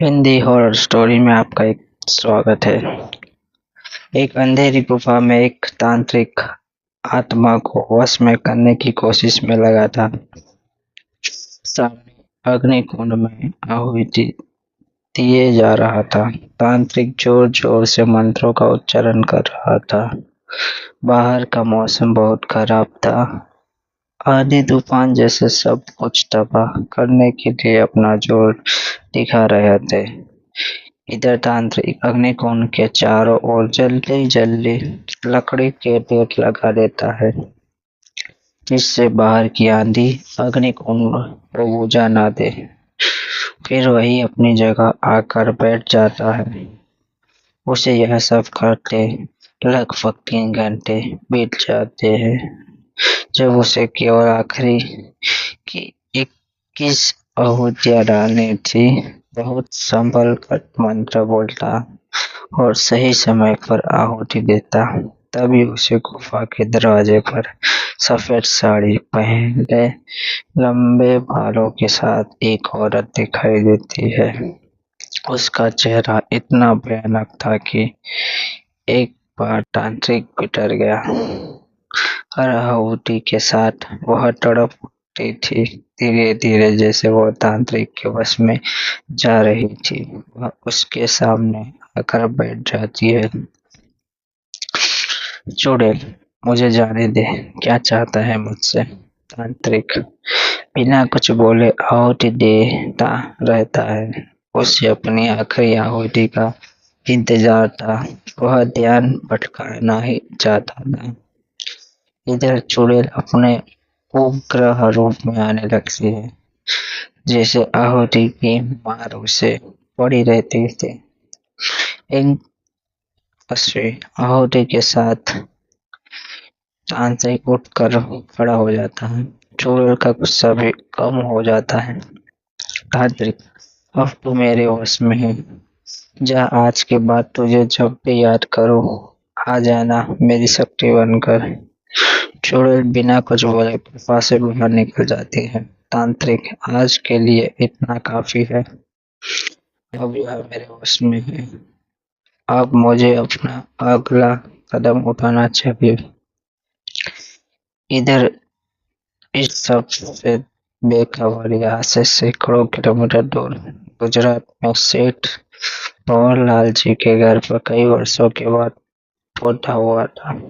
Hindi horror story में आपका एक स्वागत है। एक अंधेरी गुफा में एक तांत्रिक आत्मा को वश में करने की कोशिश में लगा था। सामने अग्निकुंड में आहुति दिए जा रहा था। तांत्रिक जोर जोर से मंत्रों का उच्चारण कर रहा था। बाहर का मौसम बहुत खराब था। आंधी तूफान जैसे सब कुछ तबाह करने के लिए अपना जोर दिखा रहे थे। इधर तांत्रिक अग्निकुंड के चारों ओर जल्दी जल्दी लकड़ी के ढेर लगा देता है, जिससे बाहर की आंधी अग्निकुंड को बुझा ना दे। फिर वही अपनी जगह आकर बैठ जाता है। उसे यह सब करते लगभग 3 घंटे बीत जाते हैं, जब उसे केवल आखिरी की 21 आहुतियां डालनी थी। बहुत संभल कर मंत्र बोलता और सही समय पर आहुति देता। तभी उसे गुफा के दरवाजे पर सफेद साड़ी पहने लंबे बालों के साथ एक औरत दिखाई देती है। उसका चेहरा इतना भयानक था कि एक बार तांत्रिक भी डर गया। हर आहुति के साथ वह तड़प उठती थी, धीरे धीरे जैसे वह तांत्रिक के वश में जा रही थी। वह उसके सामने आकर बैठ जाती है। चुड़ैल, मुझे जाने दे, क्या चाहता है मुझसे? तांत्रिक बिना कुछ बोले आहुति देता रहता है। उसे अपनी आखिरी आहुति का इंतजार था। वह ध्यान भटकाना ही चाहता था। इधर चुड़ैल अपने उग्र रूप में आने लगती है, जैसे आहुति की मार उसे पड़ी रहती थी। एक अश्वी आहुति के साथ तांत्रिक उठकर खड़ा हो जाता है। चुड़ैल का गुस्सा भी कम हो जाता है। तांत्रिक, अब तू मेरे वश में है। जा, आज के बाद तुझे जब भी याद करो आ जाना मेरी शक्ति बनकर। चुड़ैल बिना कुछ बोले गुफा से बाहर निकल जाती है। तांत्रिक, आज के लिए इतना काफी है। अब यह मेरे वश में है। अब मुझे अपना अगला कदम उठाना चाहिए। इधर इस सब से बेखबर यहाँ से सैकड़ों किलोमीटर दूर गुजरात में सेठ भंवरलाल जी के घर पर कई वर्षों के बाद पौधा हुआ था।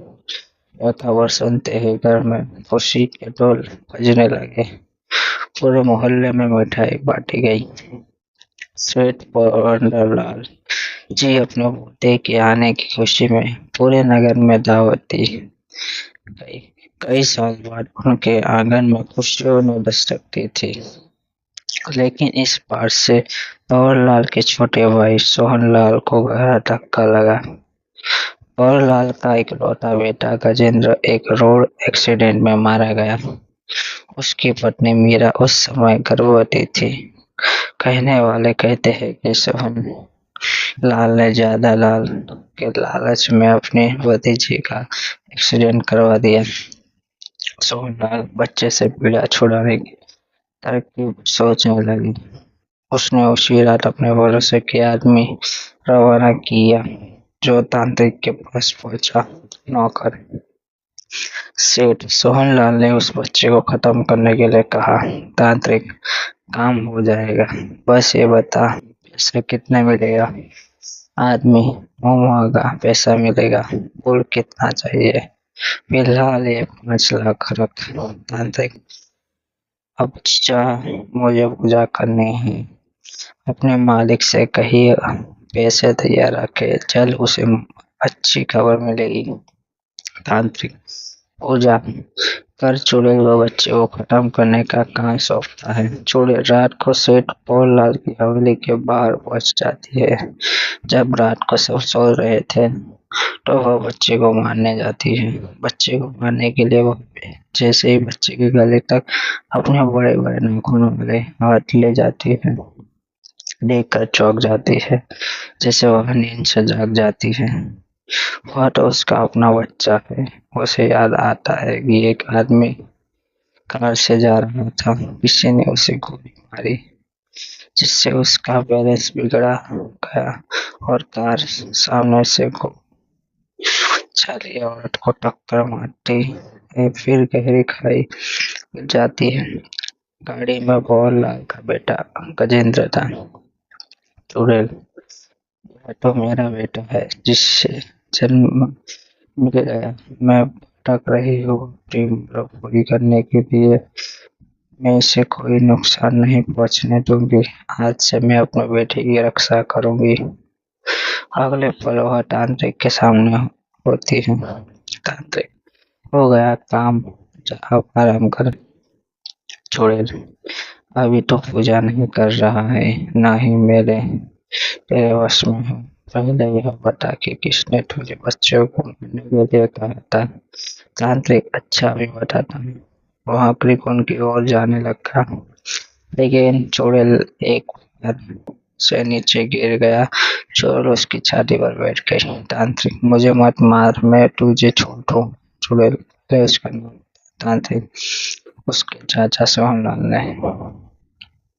यह खबर सुनते ही घर में खुशी के ढोल बजने लगे। पूरे मोहल्ले में मिठाई बांटी गई। सेठ भंवरलाल जी अपने पोते के आने की खुशी में पूरे नगर में दावत दी गई। कई साल बाद उनके आंगन में खुशियों ने दस्तक दी थी। लेकिन इस बार से भंवरलाल के छोटे भाई सोहनलाल को गहरा धक्का लगा। भंवरलाल का इकलौता बेटा गजेंद्र एक रोड एक्सीडेंट में मारा गया। उसकी पत्नी मीरा उस समय गर्भवती थी। कहने वाले कहते हैं कि सोहन लाल ने ज्यादा लाल के लालच में अपनी भतीजी का एक्सीडेंट करवा दिया। सोहनलाल बच्चे से पीड़ा छुड़ाने की तरकीब सोचने लगी। उसने उसी रात अपने भरोसे के आदमी रवाना किया, जो तांत्रिक के पास पहुंचा। नौकर सेठ सोहनलाल ने उस बच्चे को खत्म करने के लिए कहा, तांत्रिक, काम हो जाएगा, बस ये बता पैसा कितना मिलेगा? आदमी मुंह मांगा पैसा मिलेगा, बोल कितना चाहिए? फिलहाल ये 5 लाख रख। तांत्रिक, अब चाह मुझे पूजा करनी है। अपने मालिक से कहिए पैसे तैयार रखे, जल्द उसे अच्छी खबर मिलेगी। तांत्रिक पूजा कर चुड़ैल व बच्चे को खत्म करने का काम सौंपता है। चुड़ैल रात को सेठ भंवरलाल की हवेली के बाहर पहुंच जाती है। जब रात को सब सो रहे थे तो वह बच्चे को मारने जाती है। बच्चे को मारने के लिए वह जैसे ही बच्चे के गले तक अपने बड़े बड़े नाखूनों वाले हाथ ले जाती है, देखकर चौंक जाती है, जैसे वह नींद से जाग जाती है। वह तो उसका अपना बच्चा है। उसे याद आता है कि एक आदमी कार से जा रहा था, किसी ने उसे गोली मारी। जिससे उसका बैलेंस बिगड़ा गया और कार सामने से चली औरत को टक्कर मारती है, फिर गहरी खाई गिर जाती है। गाड़ी में भंवरलाल का बेटा गजेंद्र था। चुड़ैल, यह तो मेरा बेटा है जिससे जन्म मिल गया। मैं भटक रही हूँ अपनी उम्र पूरी करने के लिए। मैं इसे कोई नुकसान नहीं पहुंचने दूंगी। आज से मैं अपने बेटे की रक्षा करूंगी। अगले पल वह तांत्रिक के सामने होती है। तांत्रिक, हो गया काम, जाओ आराम कर। चुड़ैल, अभी तो पूजा नहीं कर रहा है, ना ही तेरे वश में हूँ। पहले यह बता कि किसने तुझे बच्चों को मारने के लिए कहा था। तांत्रिक, अच्छा भी बताता हूँ। वह त्रिकोण की ओर जाने लगा, लेकिन चुड़ैल एक बार से नीचे गिर गया। चुड़ैल उसकी छाती पर बैठ गई। तांत्रिक, मुझे मत मार, मैं तुझे छोड़ दूँ। चुड़ैल, उसका नाम तांत्रिक उसके चाचा सोहनलाल ने